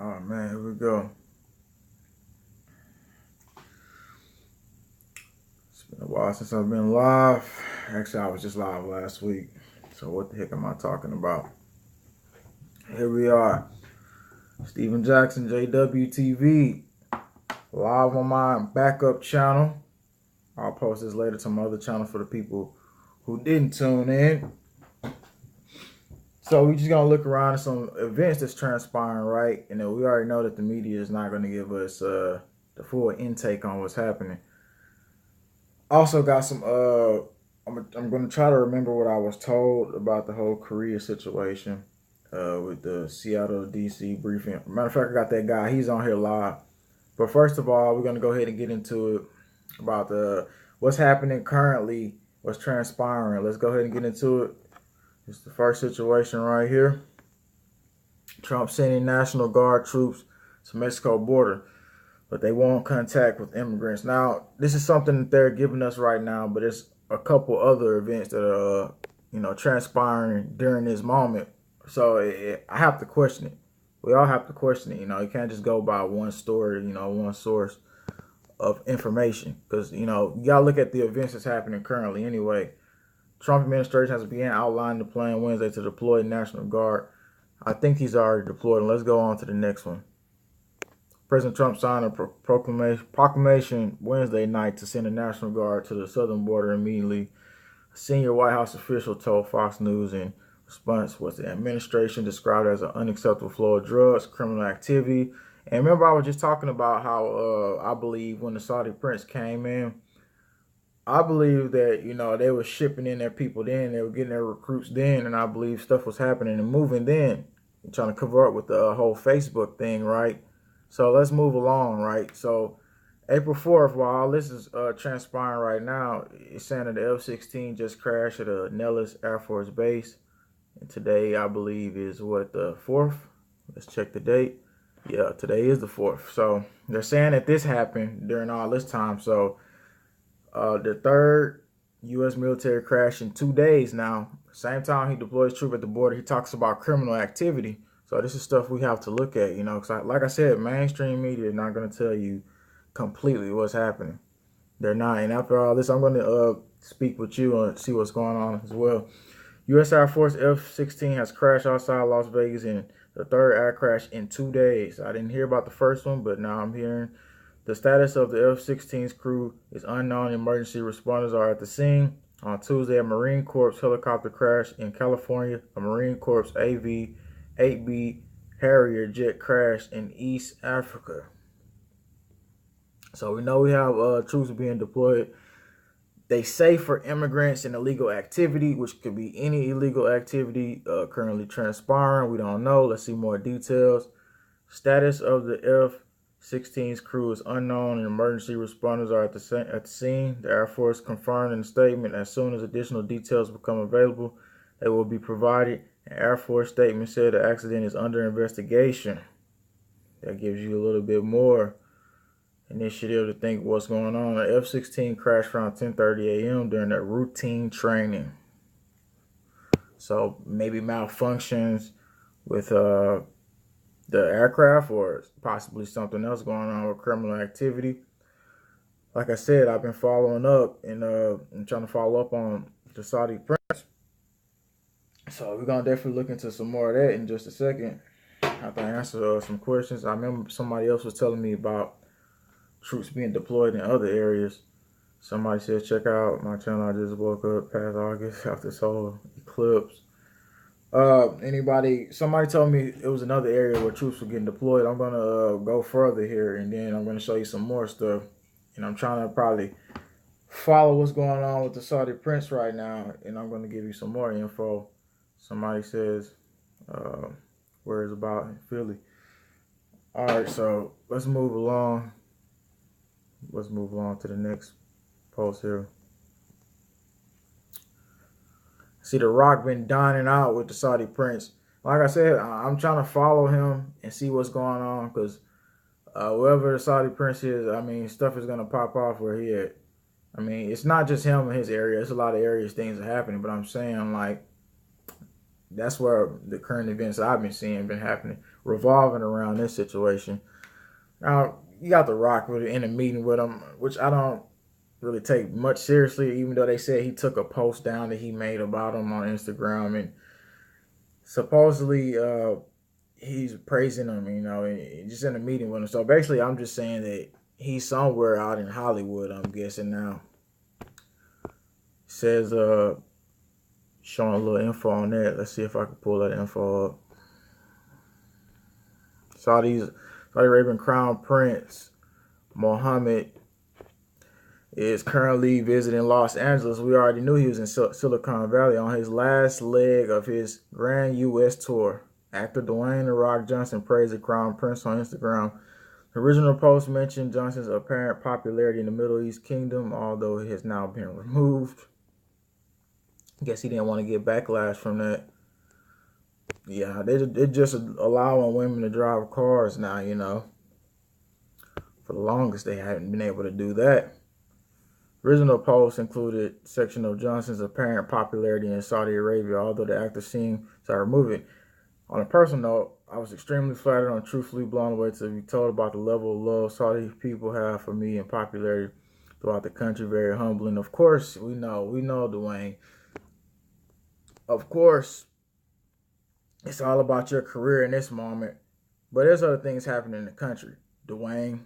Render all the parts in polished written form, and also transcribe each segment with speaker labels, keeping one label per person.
Speaker 1: Oh man, here we go. It's been a while since I've been live. Actually, I was just live last week. So what the heck am I talking about? Here we are. Steven Jackson, JWTV, live on my backup channel. I'll post this later to my other channel for the people who didn't tune in. So we just gonna look around at some events that's transpiring, right? And then we already know that the media is not gonna give us the full intake on what's happening. Also got some I'm gonna try to remember what I was told about the whole Korea situation with the Seattle DC briefing. Matter of fact, I got that guy. He's on here live. But first of all, we're gonna go ahead and get into it about the what's happening currently, what's transpiring. Let's go ahead and get into it. It's the first situation right here. Trump sending National Guard troops to Mexico border, but they won't contact with immigrants. Now, this is something that they're giving us right now, but there's a couple other events that are, transpiring during this moment. So I have to question it. We all have to question it. You can't just go by one story, one source of information, because you gotta look at the events that's happening currently. Anyway, Trump administration has begun outlining the plan Wednesday to deploy National Guard. I think he's already deployed. And let's go on to the next one. President Trump signed a proclamation Wednesday night to send the National Guard to the southern border immediately. A senior White House official told Fox News in response was the administration described as an unacceptable flow of drugs, criminal activity. And remember, I was just talking about how I believe when the Saudi prince came in, I believe that, they were shipping in their people then, they were getting their recruits then, and I believe stuff was happening and moving then, trying to cover up with the whole Facebook thing, right? So let's move along, right? So April 4th, while all this is transpiring right now, it's saying that the F-16 just crashed at a Nellis Air Force Base. And today, I believe, is what, the 4th? Let's check the date. Yeah, today is the 4th. So they're saying that this happened during all this time. So the third U.S. military crash in 2 days now. Same time he deploys troops at the border, he talks about criminal activity. So this is stuff we have to look at, because like I said, mainstream media is not going to tell you completely what's happening. They're not. And after all this, I'm going to speak with you and see what's going on as well. U.S. Air Force F-16 has crashed outside Las Vegas in the third air crash in 2 days. I didn't hear about the first one, but now I'm hearing. The status of the F-16's crew is unknown. Emergency responders are at the scene. On Tuesday, a Marine Corps helicopter crashed in California. A Marine Corps AV-8B Harrier jet crashed in East Africa. So we know we have troops being deployed. They say for immigrants and illegal activity, which could be any illegal activity currently transpiring. We don't know. Let's see more details. Status of the F-16's crew is unknown and emergency responders are at the scene. The Air Force confirmed in a statement as soon as additional details become available, they will be provided. An Air Force statement said the accident is under investigation. That gives you a little bit more initiative to think what's going on. The F-16 crashed around 10:30 a.m. during their routine training. So maybe malfunctions with the aircraft, or possibly something else going on with criminal activity. Like I said, I've been following up and trying to follow up on the Saudi prince. So we're gonna definitely look into some more of that in just a second. After I answer some questions, I remember somebody else was telling me about troops being deployed in other areas. Somebody said, check out my channel. I just woke up past August after this whole eclipse. Somebody told me it was another area where troops were getting deployed. I'm going to go further here, and then I'm going to show you some more stuff. And I'm trying to probably follow what's going on with the Saudi prince right now, and I'm going to give you some more info. Somebody says, where it's about in Philly. All right, so let's move along. Let's move on to the next post here. See, The Rock been dining out with the Saudi prince. Like I said, I'm trying to follow him and see what's going on, because whoever the Saudi prince is, I mean, stuff is going to pop off where he at. I mean, it's not just him in his area. It's a lot of areas things are happening, but I'm saying, like, that's where the current events I've been seeing been happening, revolving around this situation. Now, you got The Rock really in a meeting with him, which I don't really take much seriously, even though they said he took a post down that he made about him on Instagram, and supposedly he's praising him, and just in a meeting with him. So basically, I'm just saying that he's somewhere out in Hollywood, I'm guessing now. It says, showing a little info on that. Let's see if I can pull that info up. Saudi Arabian Crown Prince Mohammed is currently visiting Los Angeles. We already knew he was in Silicon Valley on his last leg of his grand U.S. tour. Actor Dwayne "The Rock" Johnson praised the Crown Prince on Instagram. The original post mentioned Johnson's apparent popularity in the Middle East kingdom, although it has now been removed. I guess he didn't want to get backlash from that. Yeah, they're just allowing women to drive cars now, For the longest, they haven't been able to do that. Original post included a section of Johnson's apparent popularity in Saudi Arabia, although the actor seemed to remove it. On a personal note, I was extremely flattered and truthfully blown away to be told about the level of love Saudi people have for me and popularity throughout the country. Very humbling. Of course, we know, Dwayne. Of course, it's all about your career in this moment, but there's other things happening in the country, Dwayne.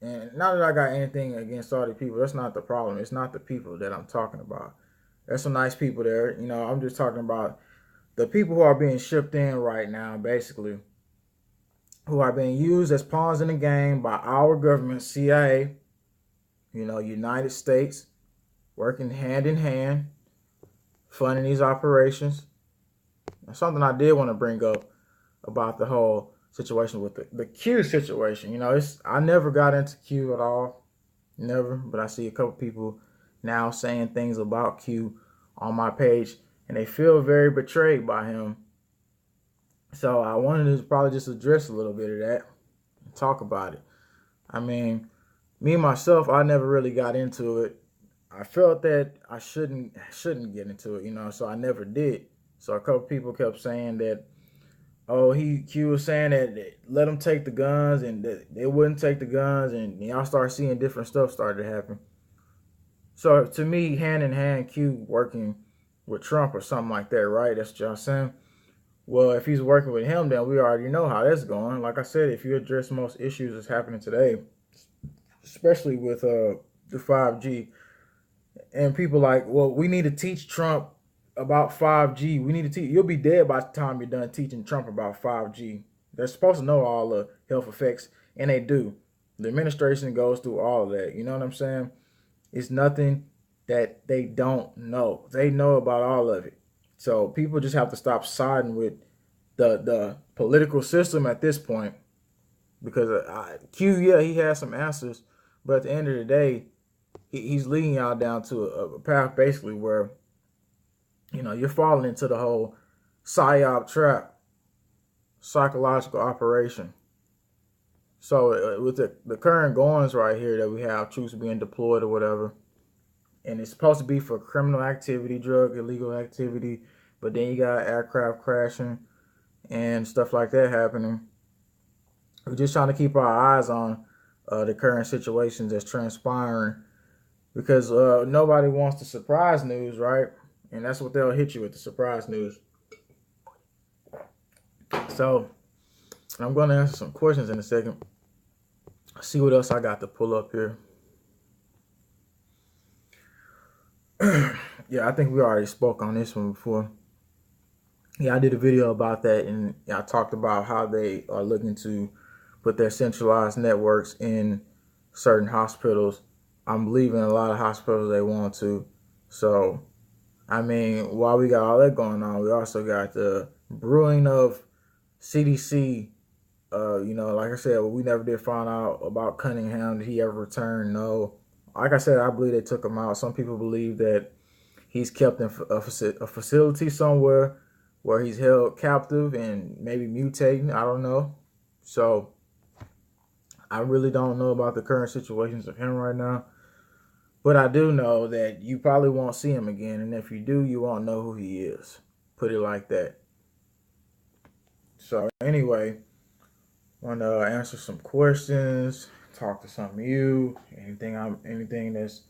Speaker 1: And not that I got anything against Saudi people, that's not the problem. It's not the people that I'm talking about. There's some nice people there. I'm just talking about the people who are being shipped in right now, basically, who are being used as pawns in the game by our government, CIA, United States, working hand in hand, funding these operations. Now, something I did want to bring up about the whole situation with the Q situation. I never got into Q at all. Never. But I see a couple people now saying things about Q on my page, and they feel very betrayed by him. So I wanted to probably just address a little bit of that and talk about it. I mean, me myself, I never really got into it. I felt that I shouldn't get into it, so I never did. So a couple people kept saying that, Q was saying that let them take the guns, and that they wouldn't take the guns, and y'all start seeing different stuff started to happen. So to me, hand in hand, Q working with Trump or something like that, right? That's what y'all saying. Well, if he's working with him, then we already know how that's going. Like I said, if you address most issues that's happening today, especially with the 5G, and people like, well, we need to teach Trump about 5G. We need to teach. You'll be dead by the time you're done teaching Trump about 5G. They're supposed to know all the health effects, and they do. The administration goes through all of that. You know what I'm saying? It's nothing that they don't know. They know about all of it. So people just have to stop siding with the political system at this point, because Q, yeah, he has some answers, but at the end of the day, he's leading y'all down to a path basically where, you're falling into the whole psyop trap, psychological operation. So with the current goings right here that we have, troops being deployed or whatever, and it's supposed to be for criminal activity, drug illegal activity, but then you got aircraft crashing and stuff like that happening. We're just trying to keep our eyes on the current situations that's transpiring, because nobody wants the surprise news, right? And that's what they'll hit you with, the surprise news. So I'm going to answer some questions in a second. See what else I got to pull up here. Yeah, I think we already spoke on this one before. Yeah, I did a video about that, and I talked about how they are looking to put their centralized networks in certain hospitals. I'm believing a lot of hospitals they want to. So, I mean, while we got all that going on, we also got the brewing of CDC. Like I said, we never did find out about Cunningham. Did he ever return? No. Like I said, I believe they took him out. Some people believe that he's kept in a facility somewhere where he's held captive and maybe mutating. I don't know. So I really don't know about the current situations of him right now. But I do know that you probably won't see him again. And if you do, you won't know who he is. Put it like that. So anyway, want to answer some questions, talk to some of you, anything that's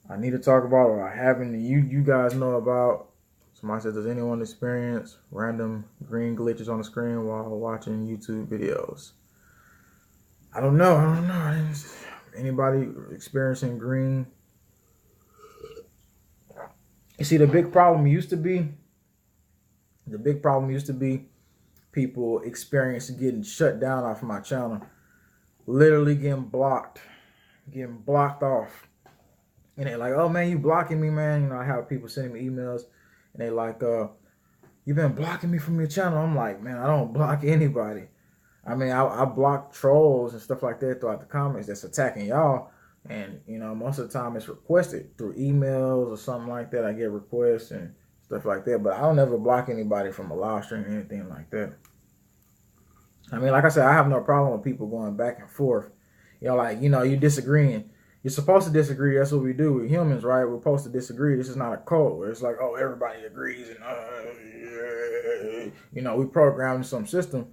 Speaker 1: I need to talk about or I haven't you guys know about. Somebody said, does anyone experience random green glitches on the screen while watching YouTube videos? I don't know. Anybody experiencing green? You see, the big problem used to be people experience getting shut down off my channel, literally getting blocked off. And they're like, oh man, you blocking me, man. You know, I have people sending me emails and they like, you've been blocking me from your channel. I'm like, man, I don't block anybody. I mean, I block trolls and stuff like that throughout the comments that's attacking y'all. And, you know, most of the time it's requested through emails or something like that. I get requests and stuff like that. But I don't ever block anybody from a live stream or anything like that. I mean, like I said, I have no problem with people going back and forth. You know, like, you know, you're disagreeing. You're supposed to disagree. That's what we do. We're humans, right? We're supposed to disagree. This is not a cult where it's like, oh, everybody agrees and, you know, we programmed some system.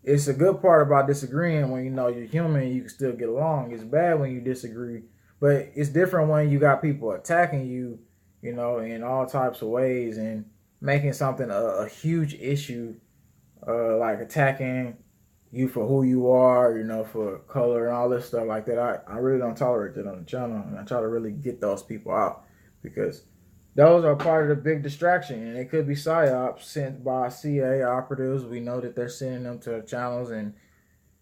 Speaker 1: It's a good part about disagreeing when, you know, you're human and you can still get along. It's bad when you disagree. But it's different when you got people attacking you, you know, in all types of ways and making something a huge issue, like attacking you for who you are, you know, for color and all this stuff like that. I really don't tolerate that on the channel, and I try to really get those people out because those are part of the big distraction, and it could be psyops sent by CIA operatives. We know that they're sending them to channels and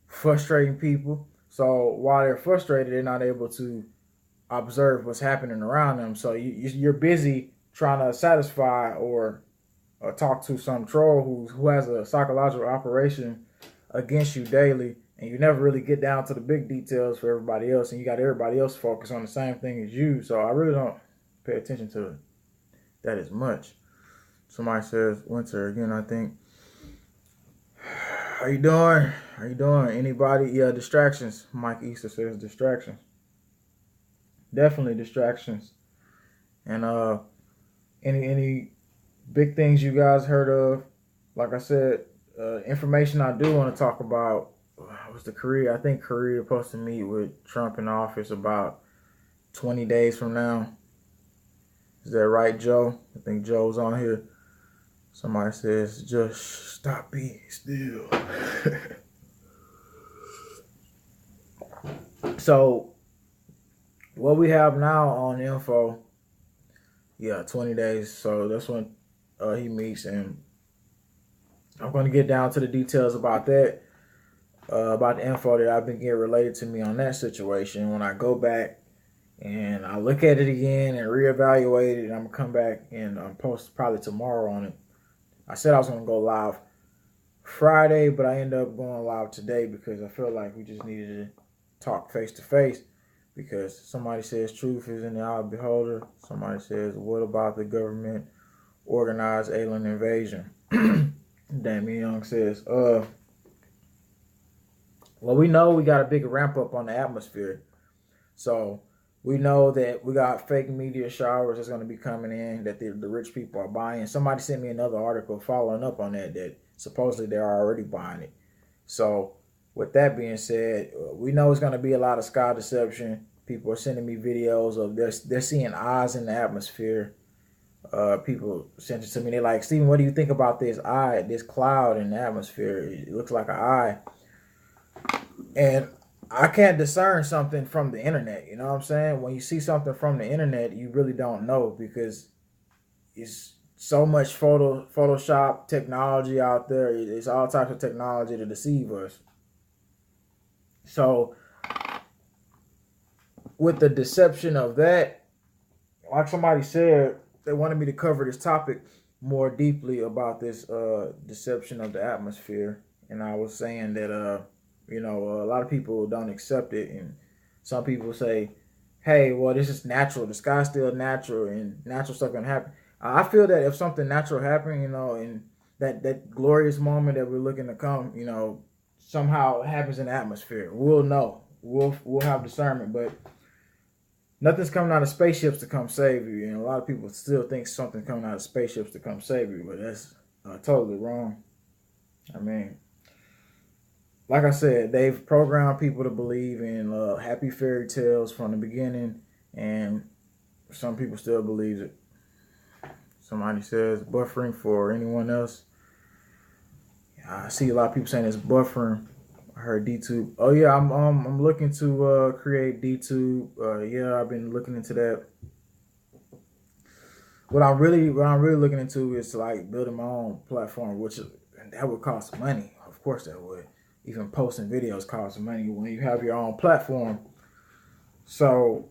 Speaker 1: frustrating people. So while they're frustrated, they're not able to observe what's happening around them. So you're busy trying to satisfy or talk to some troll who has a psychological operation against you daily, and you never really get down to the big details for everybody else, and you got everybody else focused on the same thing as you. So I really don't pay attention to that as much. Somebody says winter again, I think. How you doing? Anybody? Yeah, distractions. Mike Easter says distractions. Definitely distractions. And any big things you guys heard of? Like I said, information I do want to talk about was the Korea. I think Korea is supposed to meet with Trump in office about 20 days from now. Is that right, Joe? I think Joe's on here. Somebody says, just stop being still. So, what we have now on info, 20 days. So that's when he meets, and I'm going to get down to the details about that, about the info that I've been getting related to me on that situation. When I go back and I look at it again and reevaluate it, and I'm going to come back and post probably tomorrow on it. I said I was going to go live Friday, but I ended up going live today because I felt like we just needed to talk face to face, because somebody says truth is in the eye of the beholder. Somebody says, what about the government organized alien invasion? Damien Young says, well, we know we got a big ramp up on the atmosphere. So we know that we got fake media showers that's going to be coming in that the rich people are buying. Somebody sent me another article following up on that supposedly they're already buying it. So with that being said, we know it's going to be a lot of sky deception. People are sending me videos of they're seeing eyes in the atmosphere. People sent it to me. They're like, Steven, what do you think about this eye, this cloud in the atmosphere? It looks like an eye. And I can't discern something from the internet. You know what I'm saying? When you see something from the internet, you really don't know, because it's so much Photoshop technology out there. It's all types of technology to deceive us. So with the deception of that, like somebody said, they wanted me to cover this topic more deeply about this deception of the atmosphere. And I was saying that, a lot of people don't accept it. And some people say, hey, well, this is natural. The sky's still natural and natural stuff can happen. I feel that if something natural happened, in that glorious moment that we're looking to come, somehow it happens in the atmosphere, we'll know. We'll have discernment. But nothing's coming out of spaceships to come save you. And a lot of people still think something's coming out of spaceships to come save you, but that's totally wrong. I mean, like I said, they've programmed people to believe in happy fairy tales from the beginning, and some people still believe it. Somebody says buffering for anyone else. I see a lot of people saying it's buffering. I heard DTube. Oh yeah, I'm looking to create DTube. Yeah, I've been looking into that. What I'm really looking into is like building my own platform, which that would cost money. Of course that would. Even posting videos costs money when you have your own platform. So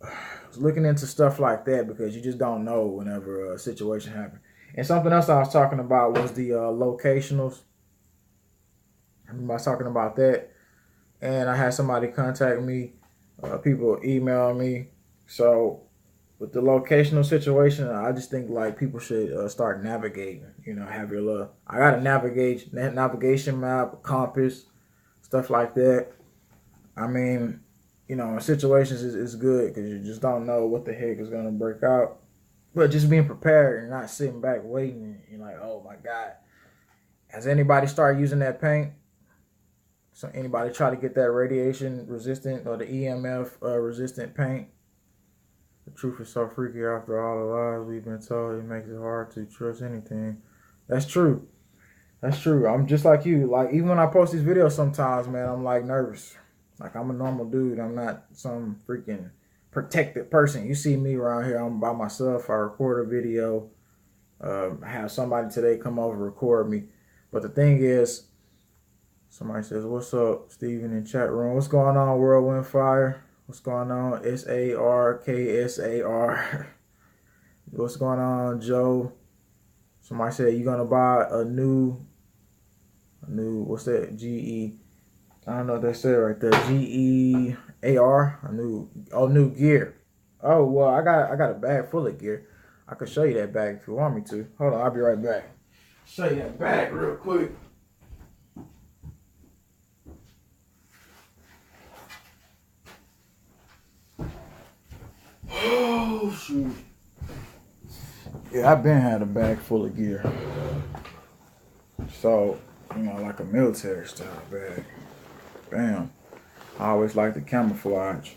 Speaker 1: I was looking into stuff like that because you just don't know whenever a situation happens. And something else I was talking about was the locationals. I was talking about that, and I had somebody contact me. People email me. So with the locational situation, I just think like people should start navigating. You know, have your little. I got a navigation map, a compass, stuff like that. I mean, you know, in situations is good because you just don't know what the heck is gonna break out. But just being prepared and not sitting back waiting, and you're like, oh my God, has anybody started using that paint? So anybody try to get that radiation resistant or the EMF resistant paint? The truth is so freaky after all the lies we've been told. It makes it hard to trust anything. That's true. That's true. I'm just like you. Like even when I post these videos sometimes, man, I'm like nervous. Like I'm a normal dude. I'm not some freaking protected person. You see me around here. I'm by myself. I record a video. I have somebody today come over record me. But the thing is, somebody says, "What's up, Steven in chat room? What's going on, Whirlwind Fire? What's going on, SARKSAR? What's going on, Joe?" Somebody said, "You gonna buy a new what's that? GE? I don't know what they said right there. GEAR, new gear. Oh well, I got a bag full of gear. I could show you that bag if you want me to. Hold on, I'll be right back. Show you that bag real quick." Oh shoot! Yeah, I've been had a bag full of gear. So, you know, like a military style bag. Bam. I always like the camouflage.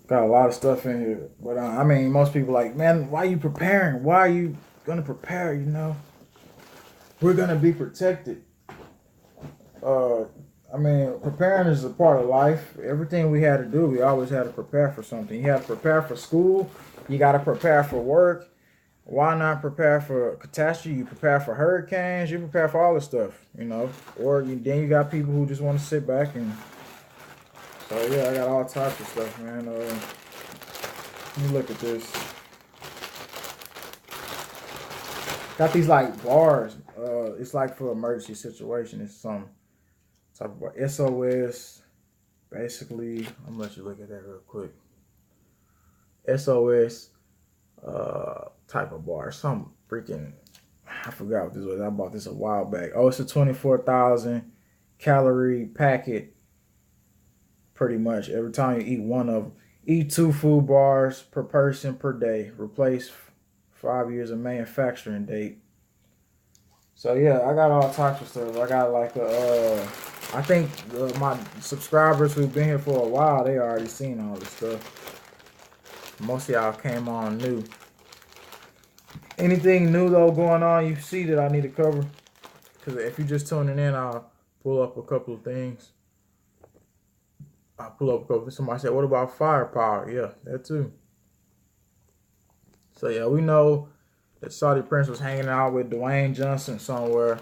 Speaker 1: Got a lot of stuff in here. But I mean, most people like, man, why are you preparing? Why are you gonna prepare? You know, we're gonna be protected. I mean, preparing is a part of life. Everything we had to do, we always had to prepare for something. You have to prepare for school. You got to prepare for work. Why not prepare for catastrophe? You prepare for hurricanes. You prepare for all this stuff, you know. Then you got people who just want to sit back and. So yeah, I got all types of stuff, man. Let me look at this. Got these like bars. It's like for emergency situation. It's some type of bar. SOS. Basically, I'm gonna let you look at that real quick. SOS. Type of bar. Some freaking, I forgot what this was. I bought this a while back. Oh, it's a 24,000 calorie packet. Pretty much every time you eat one of them. Eat 2 food bars per person per day. Replace 5 years of manufacturing date. So yeah, I got all types of stuff. I got like I think my subscribers who've been here for a while, they already seen all this stuff. Most of y'all came on new. Anything new though going on you see that I need to cover? Because if you're just tuning in, I'll pull up a couple of things. I'll pull up a couple. Somebody said, "What about firepower?" Yeah, that too. So yeah, we know that Saudi Prince was hanging out with Dwayne Johnson somewhere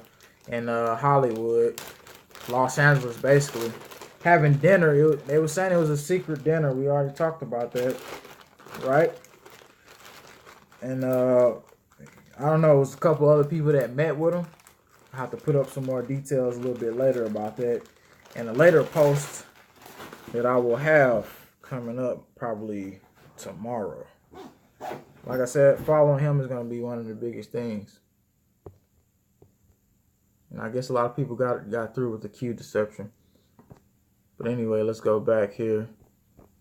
Speaker 1: in Hollywood, Los Angeles, basically having dinner. They were saying it was a secret dinner. We already talked about that, right? And I don't know, it was a couple other people that met with him. I have to put up some more details a little bit later about that in a later post that I will have coming up probably tomorrow. Like I said, following him is going to be one of the biggest things. And I guess a lot of people got through with the Q deception. But anyway, let's go back here.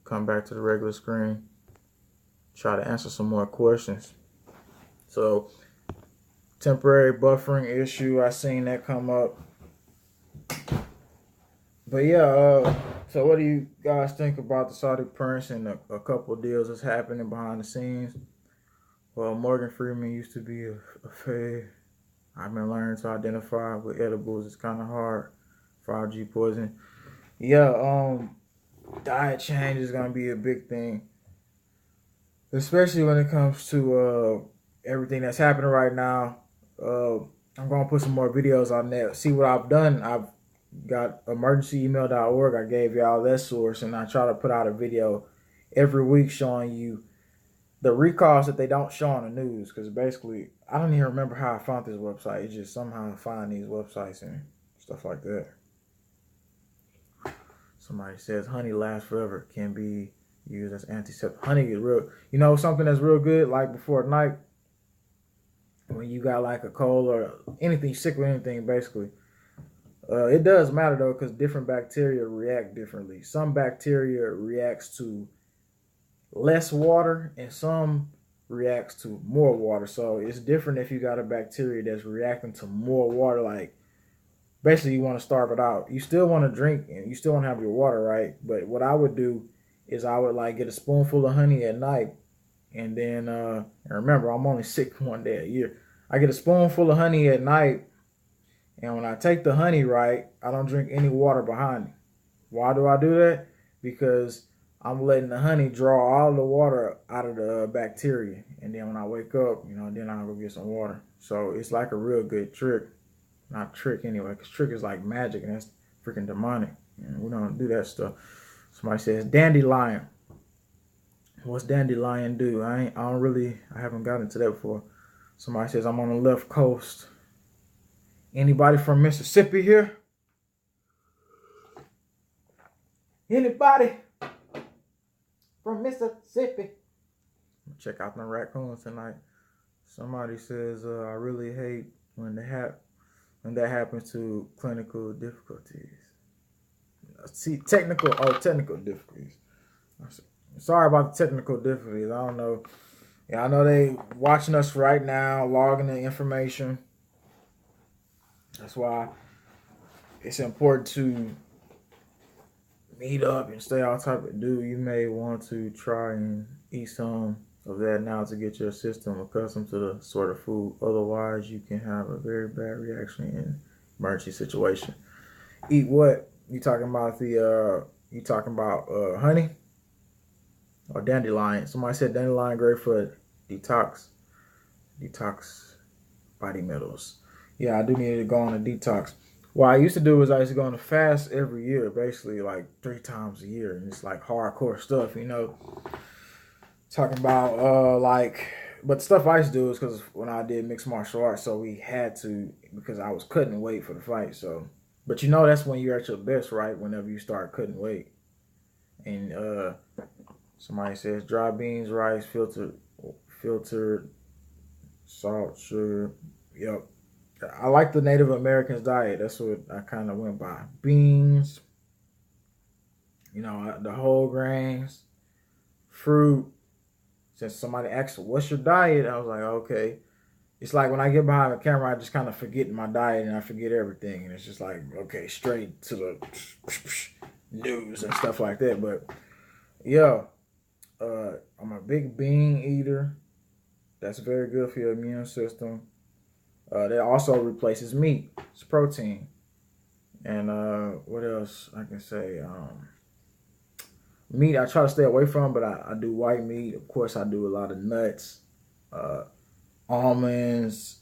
Speaker 1: Come back to the regular screen. try to answer some more questions. So temporary buffering issue, I seen that come up. But yeah, so what do you guys think about the Saudi prince and a couple of deals that's happening behind the scenes? Well, Morgan Freeman used to be a fave. I've been learning to identify with edibles. It's kind of hard. 5G poison. Yeah, diet change is gonna be a big thing, especially when it comes to everything that's happening right now. I'm gonna put some more videos on that. See what I've done. I've got emergencyemail.org. I gave y'all that source, and I try to put out a video every week showing you the recalls that they don't show on the news. Because basically, I don't even remember how I found this website. It's just somehow I find these websites and stuff like that. Somebody says honey lasts forever, can be used as antiseptic. Honey is real. You know something that's real good, like before night, when you got like a cold or anything, sick with anything, basically. It does matter though, because different bacteria react differently. Some bacteria reacts to less water, and some reacts to more water. So it's different if you got a bacteria that's reacting to more water. Like basically, you want to starve it out. You still want to drink, and you still want to have your water, right? But what I would do is I would like get a spoonful of honey at night, and then and remember, I'm only sick one day a year. I get a spoonful of honey at night. And when I take the honey, right, I don't drink any water behind me. Why do I do that? Because I'm letting the honey draw all the water out of the bacteria. And then when I wake up, then I'll go get some water. So it's like a real good trick. Not trick anyway, because trick is like magic, and that's freaking demonic. And we don't do that stuff. Somebody says, dandelion. What's dandelion do? I haven't gotten into that before. Somebody says, I'm on the left coast. Anybody from Mississippi here? Anybody from Mississippi? Check out the raccoons tonight. Somebody says, I really hate when that happens to clinical difficulties. See, technical difficulties. Sorry about the technical difficulties. I don't know. Yeah, I know they watching us right now, logging the information. That's why it's important to meet up and stay on top of it. Dude, you may want to try and eat some of that now to get your system accustomed to the sort of food. Otherwise, you can have a very bad reaction in emergency situation. Eat what? You talking about honey or dandelion? Somebody said dandelion great for detox body metals. Yeah, I do need to go on a detox. What I used to do is I used to go on a fast every year, basically like 3 times a year. And it's like hardcore stuff, Talking about but the stuff I used to do is because when I did mixed martial arts, so we had to, because I was cutting weight for the fight. So, but that's when you're at your best, right? Whenever you start cutting weight. And somebody says dry beans, rice, filtered salt, sugar. Yep. I like the Native Americans diet. That's what I kind of went by. Beans, the whole grains, fruit. Since somebody asked, what's your diet? I was like, okay. It's like when I get behind the camera, I just kind of forget my diet and I forget everything. And it's just like, okay, straight to the news and stuff like that. But yeah, I'm a big bean eater. That's very good for your immune system. That also replaces meat. It's protein. And what else I can say? Meat I try to stay away from, but I do white meat. Of course, I do a lot of nuts, almonds,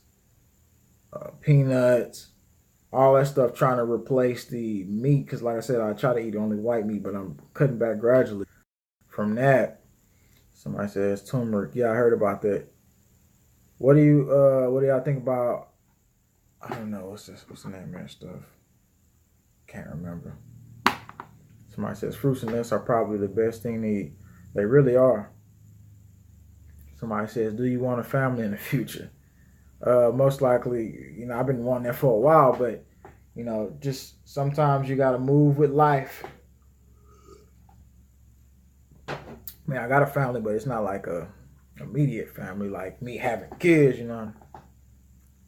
Speaker 1: peanuts, all that stuff, trying to replace the meat. Because like I said, I try to eat only white meat, but I'm cutting back gradually from that. Somebody says turmeric. Yeah, I heard about that. What do y'all think about? I don't know. What's the name of that stuff? Can't remember. Somebody says fruits and nuts are probably the best thing to eat. They really are. Somebody says, do you want a family in the future? Most likely, I've been wanting that for a while, but just sometimes you gotta move with life. Man, I got a family, but it's not like immediate family, like me having kids, you know.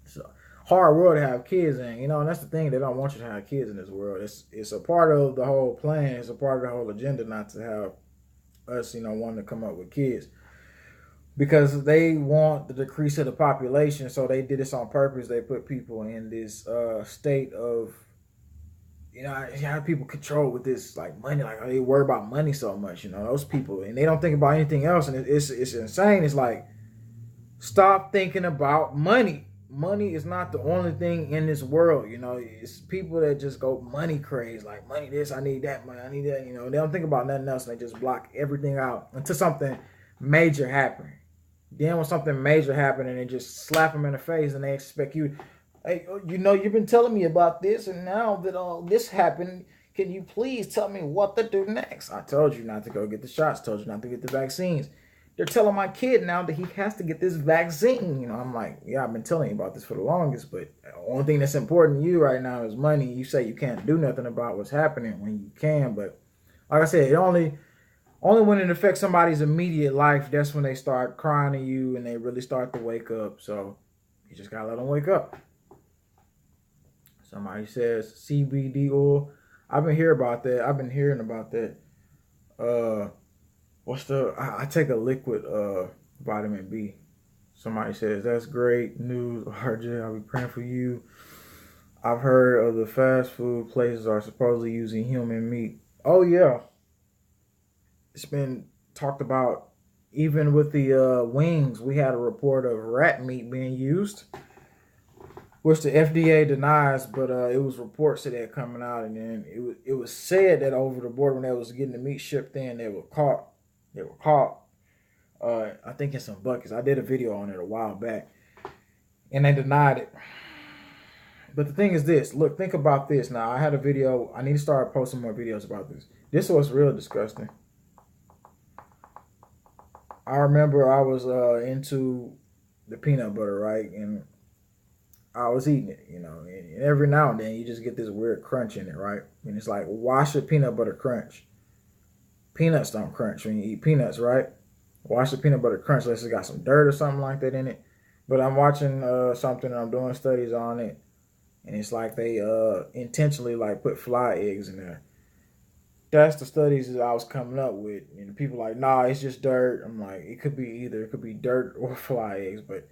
Speaker 1: It's a hard world to have kids in, you know, and that's the thing. They don't want you to have kids in this world. It's a part of the whole plan. It's a part of the whole agenda not to have us, you know, wanting to come up with kids because they want the decrease of the population. So they did this on purpose. They put people in this state of, you know, how people control with this like money, like they worry about money so much, you know, those people, and they don't think about anything else, and it's insane. It's like, stop thinking about money. Money is not the only thing in this world, you know. It's people that just go money crazy, like money this, I need that, money, I need that, you know. They don't think about nothing else, and they just block everything out until something major happens. Then when something major happens, and they just slap them in the face, and they expect you, hey, you know, you've been telling me about this, and now that all this happened, can you please tell me what to do next? I told you not to go get the shots, told you not to get the vaccines. They're telling my kid now that he has to get this vaccine. You know, I'm like, yeah, I've been telling you about this for the longest, but the only thing that's important to you right now is money. You say you can't do nothing about what's happening when you can, but like I said, it only when it affects somebody's immediate life, that's when they start crying to you and they really start to wake up. So you just gotta let them wake up. Somebody says CBD oil. I've been hearing about that. I've been hearing about that. I take a liquid vitamin B. Somebody says that's great news. RJ, I'll be praying for you. I've heard of the fast food places are supposedly using human meat. Oh yeah, it's been talked about. Even with the wings, we had a report of rat meat being used, which the FDA denies, but it was reports of that coming out, and then it was said that over the border when they was getting the meat shipped in, they were caught. They were caught. I think in some buckets. I did a video on it a while back, and they denied it. But the thing is this. Look, think about this. Now, I had a video. I need to start posting more videos about this. This was real disgusting. I remember I was into the peanut butter, right? And I was eating it, you know. And every now and then, you just get this weird crunch in it, right? And it's like, why should peanut butter crunch? Peanuts don't crunch when you eat peanuts, right? Watch the peanut butter crunch unless it's got some dirt or something like that in it. But I'm watching something and I'm doing studies on it, and it's like they intentionally like put fly eggs in there. That's the studies that I was coming up with. And people like, nah, it's just dirt. I'm like, it could be either. It could be dirt or fly eggs, but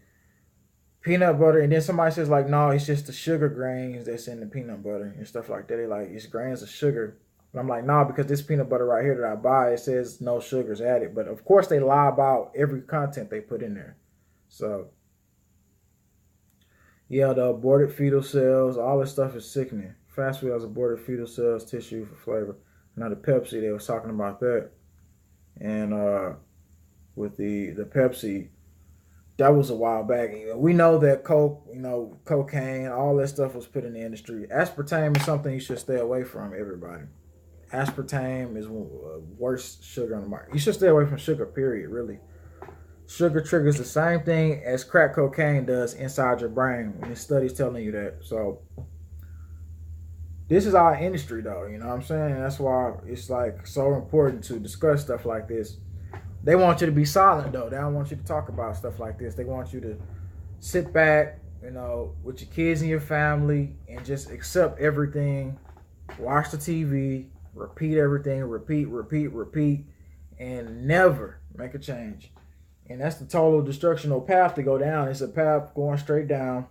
Speaker 1: peanut butter. And then somebody says like, no, it's just the sugar grains that's in the peanut butter and stuff like that. They like, it's grains of sugar. But I'm like, nah, because this peanut butter right here that I buy, it says no sugars added. But of course they lie about every content they put in there. So yeah, the aborted fetal cells, all this stuff is sickening. Fast food has aborted fetal cells, tissue for flavor. Now the Pepsi, they was talking about that. And with the Pepsi, that was a while back. We know that Coke, you know, cocaine, all that stuff was put in the industry. Aspartame is something you should stay away from, everybody. Aspartame is worst sugar on the market. You should stay away from sugar, period, really. Sugar triggers the same thing as crack cocaine does inside your brain. And this study's telling you that. So this is our industry, though. You know what I'm saying? And that's why it's like so important to discuss stuff like this. They want you to be silent, though. They don't want you to talk about stuff like this. They want you to sit back, you know, with your kids and your family and just accept everything. Watch the TV, repeat everything, repeat, and never make a change. And that's the total destructional path to go down. It's a path going straight down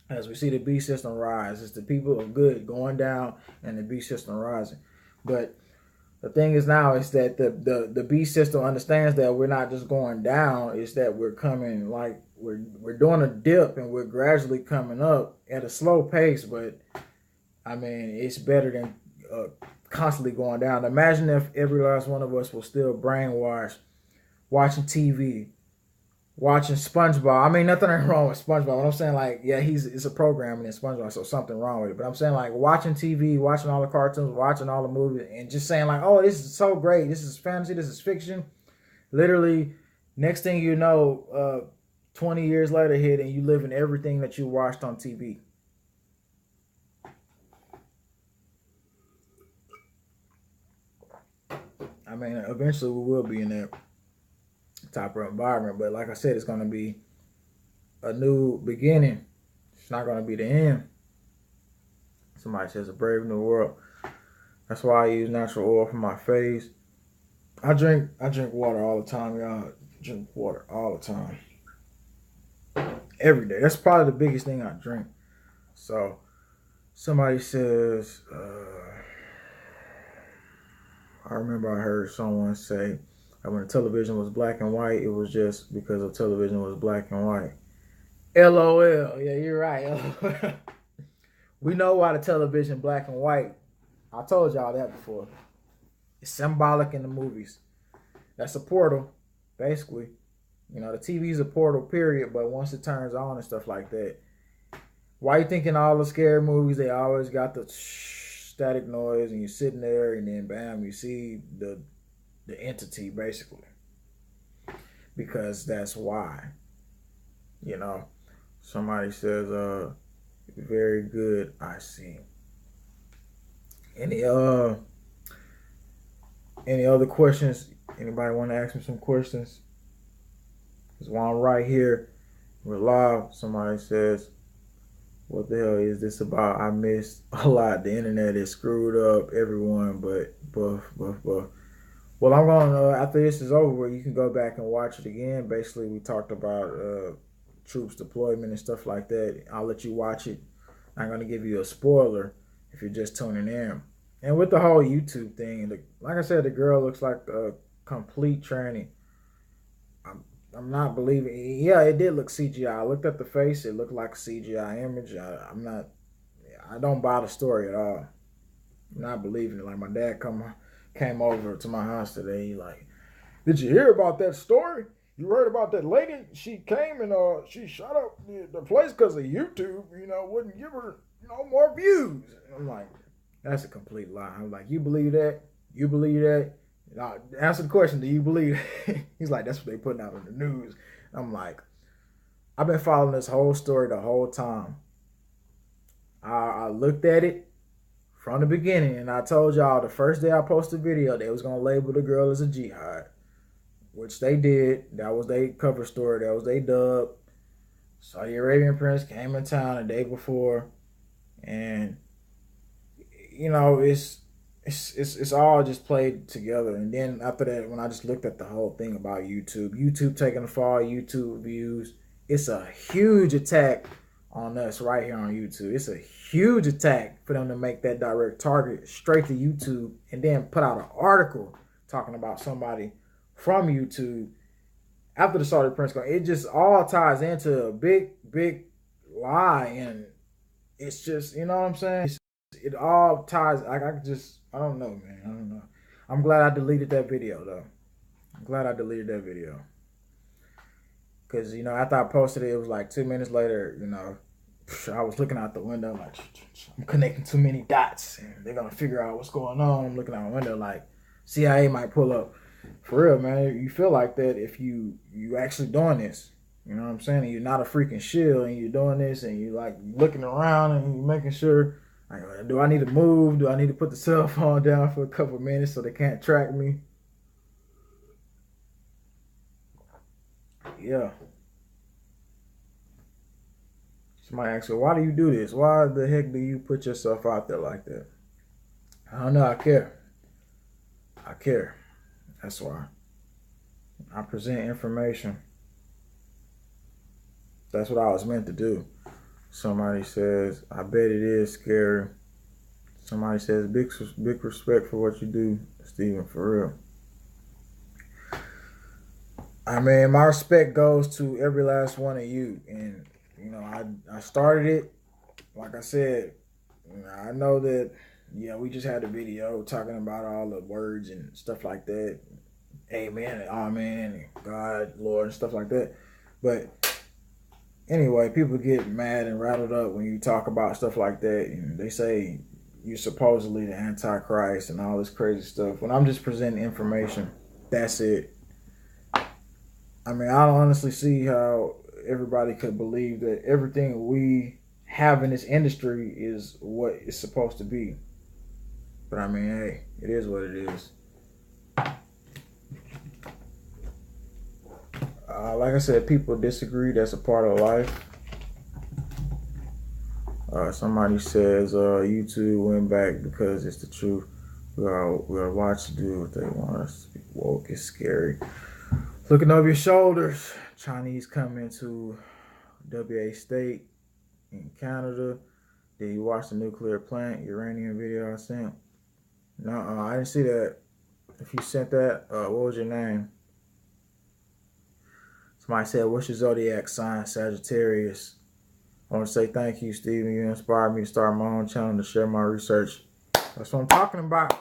Speaker 1: as we see the beast system rise. It's the people of good going down and the beast system rising. But the thing is now is that the beast system understands that we're not just going down. It's that we're coming, like we're doing a dip and we're gradually coming up at a slow pace. But I mean, it's better than constantly going down. Imagine if every last one of us was still brainwashed, watching TV, watching SpongeBob. I mean, nothing wrong with SpongeBob. What I'm saying, like, yeah, it's a programming in SpongeBob, so something wrong with it. But I'm saying, like, watching TV, watching all the cartoons, watching all the movies, and just saying, like, oh, this is so great. This is fantasy. This is fiction. Literally, next thing you know, 20 years later hit, and you live in everything that you watched on TV. I mean, eventually we will be in that type of environment. But like I said, it's going to be a new beginning. It's not going to be the end. Somebody says a brave new world. That's why I use natural oil for my face. I drink water all the time, y'all. Drink water all the time. Every day. That's probably the biggest thing I drink. So somebody says, I remember I heard someone say that when the television was black and white, it was just because the television was black and white. LOL. Yeah, you're right. We know why the television black and white. I told y'all that before. It's symbolic in the movies. That's a portal, basically. You know, the TV's a portal, period, but once it turns on and stuff like that. Why you thinking all the scary movies, they always got the static noise and you're sitting there and then bam, you see the entity, basically. Because that's why. You know, somebody says, very good, I see. Any other questions? Anybody want to ask me some questions? Because while I'm right here, we're live. Somebody says, what the hell is this about? I missed a lot. The internet is screwed up, everyone, but. Well, I'm going to, after this is over, you can go back and watch it again. Basically, we talked about troops deployment and stuff like that. I'll let you watch it. I'm going to give you a spoiler if you're just tuning in. And with the whole YouTube thing, like I said, the girl looks like a complete tranny. I'm not believing. Yeah, it did look CGI. I looked at the face. It looked like a CGI image. I don't buy the story at all. I'm not believing it. Like my dad came over to my house today. He like, did you hear about that story? You heard about that lady? She came and she shut up the place because of YouTube. You know, wouldn't give her more views. And I'm like, that's a complete lie. I'm like, you believe that? You believe that? Answer the question. Do you believe it? He's like, that's what they putting out on the news. I'm like, I've been following this whole story the whole time. I looked at it from the beginning, and I told y'all the first day I posted a video, they was going to label the girl as a jihad, which they did. That was their cover story. That was their dub. Saudi Arabian prince came in town the day before, and, you know, it's all just played together. And then after that, when I just looked at the whole thing about YouTube taking the fall, YouTube views, it's a huge attack on us right here on YouTube. It's a huge attack for them to make that direct target straight to YouTube and then put out an article talking about somebody from YouTube after the Saudi Prince. It just all ties into a big lie, and it's just, you know what I'm saying? It all ties. I don't know, man. I don't know. I'm glad I deleted that video, though. I'm glad I deleted that video. Because, you know, after I posted it, it was like 2 minutes later, you know, I was looking out the window like, I'm connecting too many dots, and they're going to figure out what's going on. I'm looking out the window like, CIA might pull up. For real, man. You feel like that if you actually doing this. You know what I'm saying? And you're not a freaking shill, and you're doing this, and you're like looking around, and you're making sure, like, do I need to move? Do I need to put the cell phone down for a couple minutes so they can't track me? Yeah. Somebody asks me, why do you do this? Why the heck do you put yourself out there like that? I don't know. I care. I care. That's why. I present information. That's what I was meant to do. Somebody says, I bet it is scary. Somebody says, big respect for what you do, Stephen, for real. I mean, my respect goes to every last one of you. And, you know, I started it. Like I said, you know, I know that, yeah, we just had a video talking about all the words and stuff like that. Amen and amen and God, Lord, and stuff like that. But anyway, people get mad and rattled up when you talk about stuff like that. And they say you're supposedly the Antichrist and all this crazy stuff. When I'm just presenting information, that's it. I mean, I don't honestly see how everybody could believe that everything we have in this industry is what it's supposed to be. But I mean, hey, it is what it is. like I said, people disagree. That's a part of life. Somebody says YouTube went back because it's the truth. We'll watch do what they want us to be woke. It's scary. Looking over your shoulders. Chinese come into WA State in Canada. Did you watch the nuclear plant uranium video I sent? No, I didn't see that. If you sent that, what was your name? Somebody said, what's your zodiac sign? Sagittarius. I want to say thank you, Steven. You inspired me to start my own channel to share my research. That's what I'm talking about.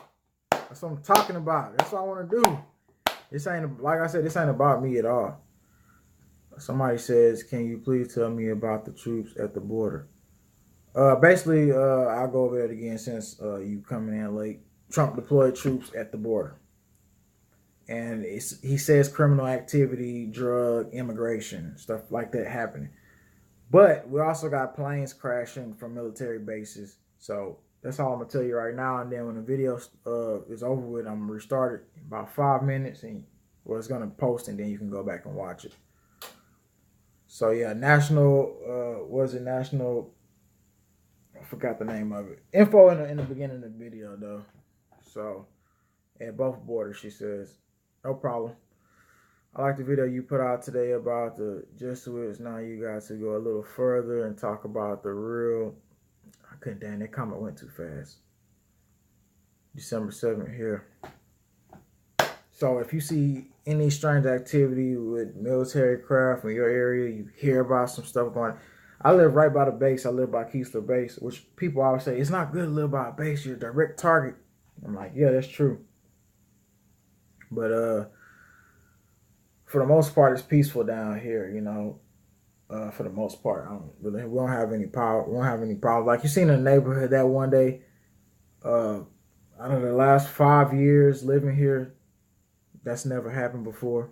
Speaker 1: That's what I'm talking about. That's what I want to do. This ain't, like I said, this ain't about me at all. Somebody says, can you please tell me about the troops at the border? Basically, I'll go over that again since you coming in late. Trump deployed troops at the border. And he says criminal activity, drug, immigration, stuff like that happening. But we also got planes crashing from military bases. So that's all I'm going to tell you right now. And then when the video is over with, I'm going to restart it in about 5 minutes. And it's going to post, and then you can go back and watch it. So, yeah, National, I forgot the name of it. Info in the beginning of the video, though. So, at both borders, she says, no problem. I like the video you put out today about the Jesuits. Now you got to go a little further and talk about the real. I couldn't, dang, that comment went too fast. December 7th here. So if you see any strange activity with military craft in your area, you hear about some stuff going on. I live right by the base. I live by Keesler Base, which people always say, it's not good to live by a base. You're a direct target. I'm like, yeah, that's true. But for the most part, it's peaceful down here, you know. For the most part, we don't have any power. We don't have any problems. Like you seen in the neighborhood that one day. Out of the last 5 years living here, that's never happened before.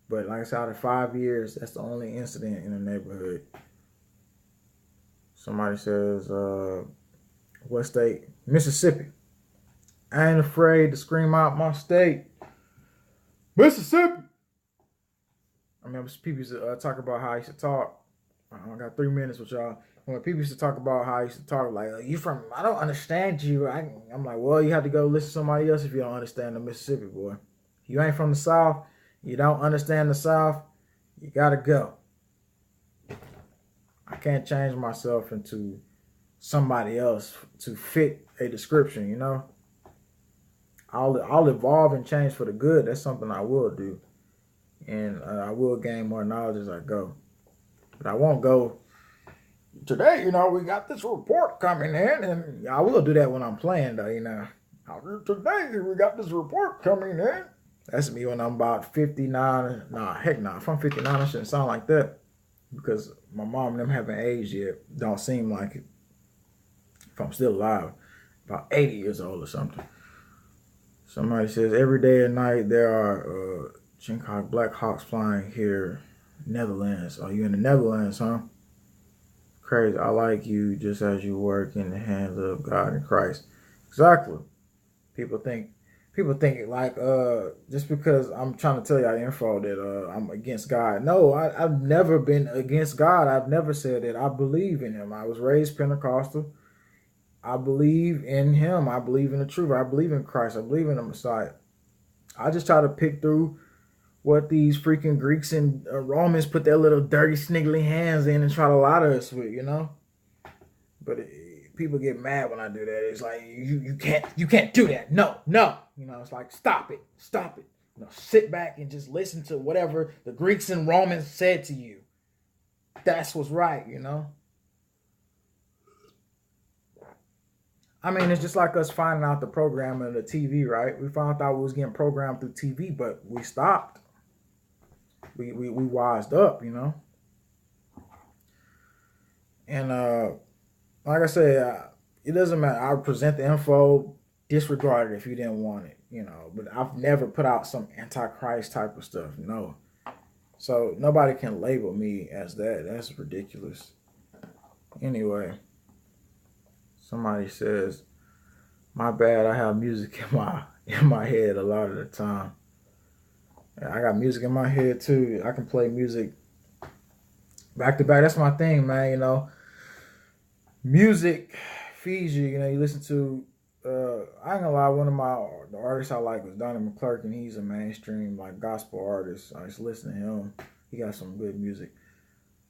Speaker 1: But like I said, out of 5 years, that's the only incident in the neighborhood. Somebody says, what state? Mississippi. I ain't afraid to scream out my state. Mississippi. I remember people used to talk about how I used to talk. I got 3 minutes with y'all. When people used to talk about how I used to talk, like, you from, I don't understand you. I'm like, well, you have to go listen to somebody else if you don't understand the Mississippi, boy. You ain't from the South. You don't understand the South. You got to go. I can't change myself into somebody else to fit a description, you know. I'll evolve and change for the good. That's something I will do. And I will gain more knowledge as I go. But I won't go, today, you know, we got this report coming in. And I will do that when I'm playing, though, you know. Today, we got this report coming in. That's me when I'm about 59. Nah, heck nah. If I'm 59, I shouldn't sound like that. Because my mom and them haven't aged yet. Don't seem like it. If I'm still alive. About 80 years old or something. Somebody says, every day and night there are Chincock Black Hawks flying here. Netherlands. Oh, you in the Netherlands, huh? Crazy. I like you just as you work in the hands of God and Christ. Exactly. People think like just because I'm trying to tell y'all info that I'm against God. No, I've never been against God. I've never said that. I believe in him. I was raised Pentecostal. I believe in him. I believe in the truth. I believe in Christ. I believe in the Messiah. I just try to pick through what these freaking Greeks and Romans put their little dirty, sniggly hands in and try to lie to us with, you know. But people get mad when I do that. It's like, you can't do that. No. You know, it's like, stop it. You know, sit back and just listen to whatever the Greeks and Romans said to you. That's what's right, you know. I mean, it's just like us finding out the programming of the TV, right? We found out we was getting programmed through TV, but we stopped. We wised up, you know. And like I said, it doesn't matter. I'll present the info, disregard it if you didn't want it, you know. But I've never put out some antichrist type of stuff, no. So nobody can label me as that. That's ridiculous. Anyway, somebody says, my bad, I have music in my head a lot of the time. I got music in my head too. I can play music back to back. That's my thing, man. You know, music feeds you. You know, you listen to. I ain't gonna lie. One of the artists I like was Donnie McClurkin. He's a mainstream like gospel artist. I just listen to him. He got some good music.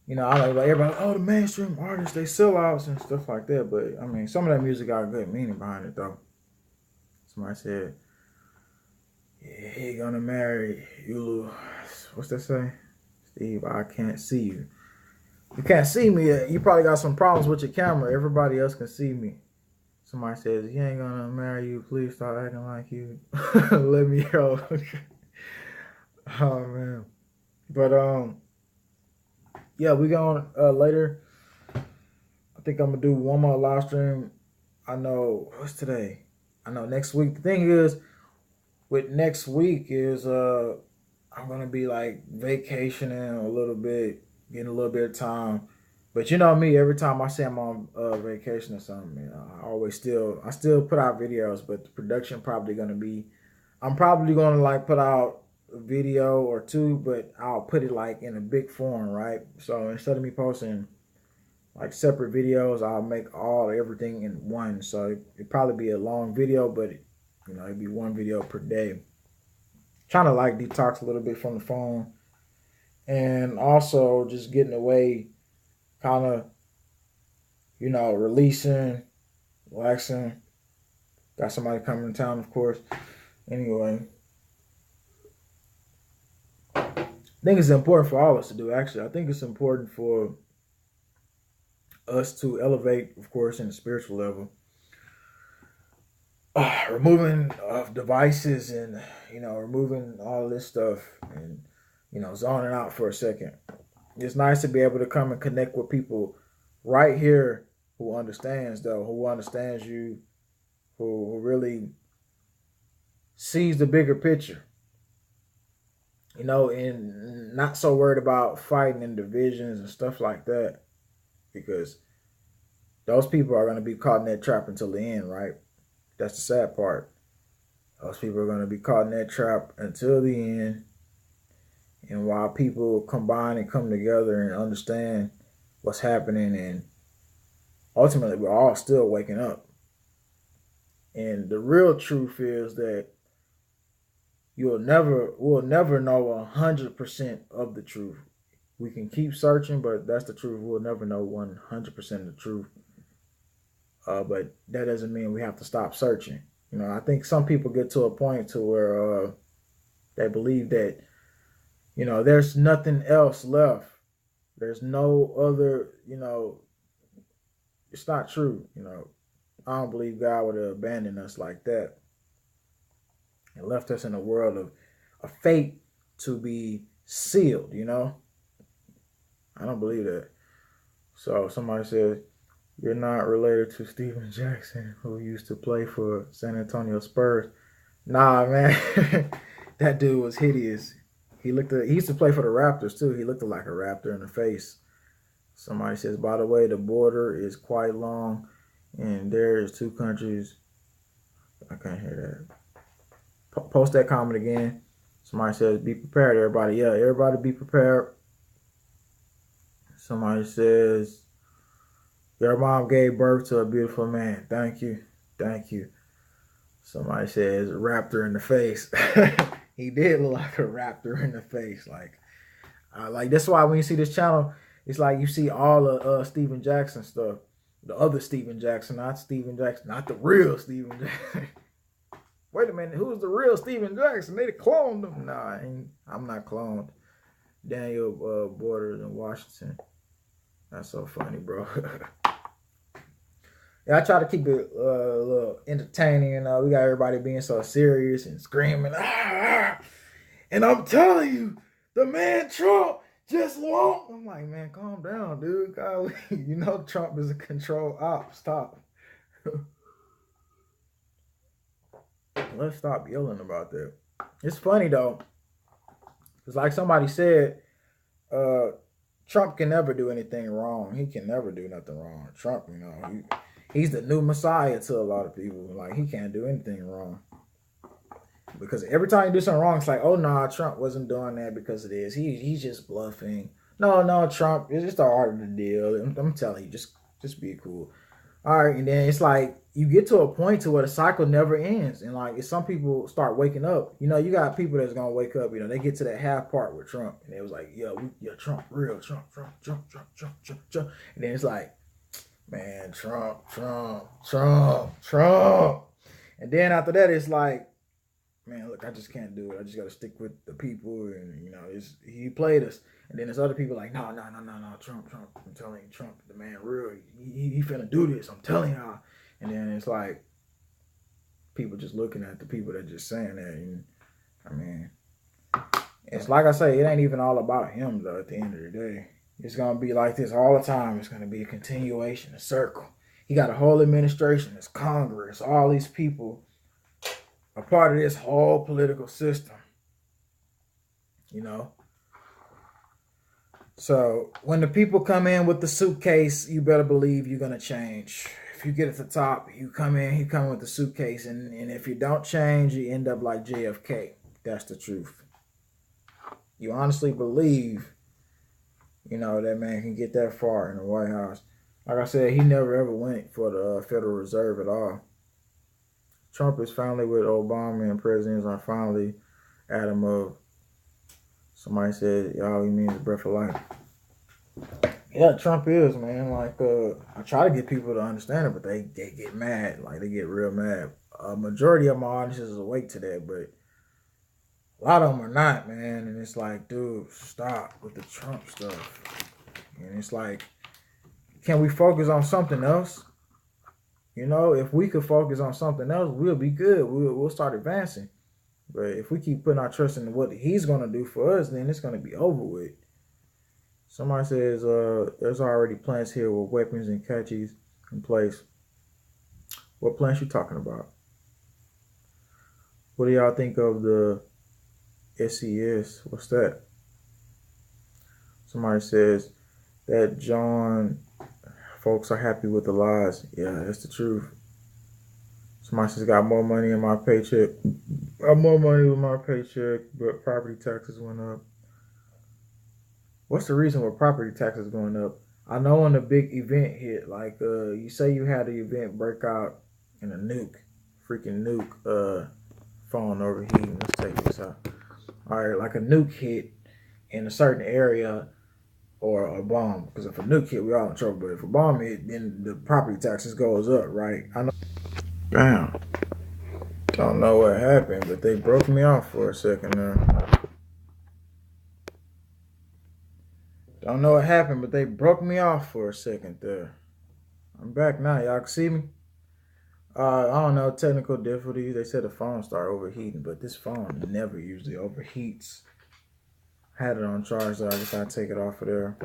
Speaker 1: You know, I like everybody. Oh, the mainstream artists, they sell outs and stuff like that. But I mean, some of that music got good meaning behind it, though. Somebody said, "Yeah, he gonna marry you." What's that say? Steve, I can't see you. You can't see me. You probably got some problems with your camera. Everybody else can see me. Somebody says, he ain't gonna marry you. Please stop acting like you. Let me go. Oh man. But yeah, we going later. I think I'm gonna do one more live stream. I know what's today. I know next week. The thing is, with next week is I'm gonna be like vacationing a little bit, getting a little bit of time. But you know me, every time I say I'm on vacation or something, you know, I still put out videos, but the production probably gonna be, I'm probably gonna like put out a video or two, but I'll put it like in a big form, right? So instead of me posting like separate videos, I'll make everything in one. So it'd probably be a long video, but you know, it'd be one video per day. Trying to like detox a little bit from the phone, and also just getting away, kind of, you know, releasing, relaxing. Got somebody coming to town, of course. Anyway, I think it's important for all of us to do. Actually, I think it's important for us to elevate, of course, in the spiritual level. Removing of devices and removing all this stuff and zoning out for a second. It's nice to be able to come and connect with people right here who understands who understands you, who really sees the bigger picture, and not so worried about fighting and divisions and stuff like that, because those people are going to be caught in that trap until the end, right? That's the sad part. Those people are going to be caught in that trap until the end. And while people combine and come together and understand what's happening, and ultimately we're all still waking up. And the real truth is that we'll never know 100% of the truth. We can keep searching, but that's the truth. We'll never know 100% of the truth. But that doesn't mean we have to stop searching. I think some people get to a point to where they believe that, there's nothing else left. There's no other, it's not true. I don't believe God would have abandoned us like that and left us in a world of a fate to be sealed, I don't believe that. So somebody says, you're not related to Steven Jackson, who used to play for San Antonio Spurs. Nah, man. That dude was hideous. He used to play for the Raptors too. He looked like a raptor in the face. Somebody says, by the way, the border is quite long and there is two countries. I can't hear that. Post that comment again. Somebody says, be prepared, everybody. Yeah, everybody be prepared. Somebody says, your mom gave birth to a beautiful man. Thank you. Thank you. Somebody says, raptor in the face. He did look like a raptor in the face. Like that's why when you see this channel, it's like you see all of Steven Jackson stuff. The other Steven Jackson, not Steven Jackson, not the real Steven Jackson. Wait a minute, who's the real Steven Jackson? They cloned him. Nah, I'm not cloned. Daniel Borders in Washington. That's so funny, bro. Yeah, I try to keep it a little entertaining. We got everybody being so serious and screaming. And I'm telling you, the man Trump just won't. I'm like, man, calm down, dude. God, Trump is a control op. Stop. Let's stop yelling about that. It's funny though. It's like somebody said, Trump can never do anything wrong. He can never do nothing wrong. Trump, he's the new messiah to a lot of people. Like, he can't do anything wrong. Because every time you do something wrong, it's like, oh no, Trump wasn't doing that because of this. He's just bluffing. No, Trump, it's just the art of the deal. I'm telling you, just be cool. All right, and then it's like you get to a point to where the cycle never ends, and like if some people start waking up, you got people that's gonna wake up. They get to that half part with Trump, and it was like, yeah, Trump, real Trump, and then it's like, man, Trump, and then after that, it's like, man, look, I just can't do it. I just got to stick with the people, and he played us. And then there's other people like, no, Trump. I'm telling you, Trump, the man, real. He finna do this. I'm telling y'all. And then it's like people just looking at the people that just saying that. And I mean, it's like I say, it ain't even all about him though. At the end of the day, it's gonna be like this all the time. It's gonna be a continuation, a circle. He got a whole administration, it's Congress, all these people a part of this whole political system, So when the people come in with the suitcase, you better believe you're gonna change. If you get at the top, you come with the suitcase, and if you don't change, you end up like JFK. That's the truth. You honestly believe, that man can get that far in the White House. Like I said, he never ever went for the Federal Reserve at all. Trump is finally with Obama, and presidents are finally at him of. Somebody said, y'all, he means breath of life. Yeah, Trump is, man. Like, I try to get people to understand it, but they get mad. Like, they get real mad. A majority of my audience is awake to that, but a lot of them are not, man. And it's like, dude, stop with the Trump stuff. And it's like, can we focus on something else? If we could focus on something else, we'll be good. We'll start advancing. But if we keep putting our trust in what he's going to do for us, then it's going to be over with. Somebody says there's already plants here with weapons and catches in place. What plants you talking about? What do y'all think of the SES? What's that? Somebody says that John folks are happy with the lies. Yeah, that's the truth. Somebody says got more money in my paycheck. Got more money with my paycheck, but property taxes went up. What's the reason why property taxes going up? I know when a big event hit, like you say you had an event break out in a freaking nuke, phone overheating. Let's take this out. All right, like a nuke hit in a certain area or a bomb. Because if a nuke hit, we're all in trouble. But if a bomb hit, then the property taxes goes up, right? I know. Damn. Don't know what happened, but they broke me off for a second there. Don't know what happened, but they broke me off for a second there. I'm back now. Y'all can see me? I don't know. Technical difficulties. They said the phone started overheating, but this phone never usually overheats. Had it on charge, so I guess I take it off of there.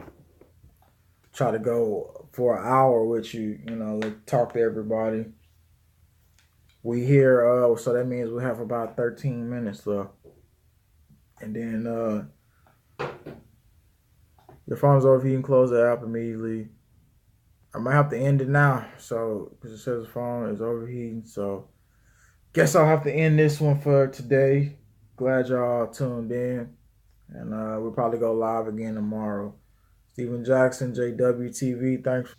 Speaker 1: Try to go for an hour with you, like talk to everybody. We here, so that means we have about 13 minutes left. And then your phone's over, you can close the app immediately. I might have to end it now, so because it says the phone is overheating. So guess I'll have to end this one for today. Glad y'all tuned in. And we'll probably go live again tomorrow. Steven Jackson, JWTV, thanks.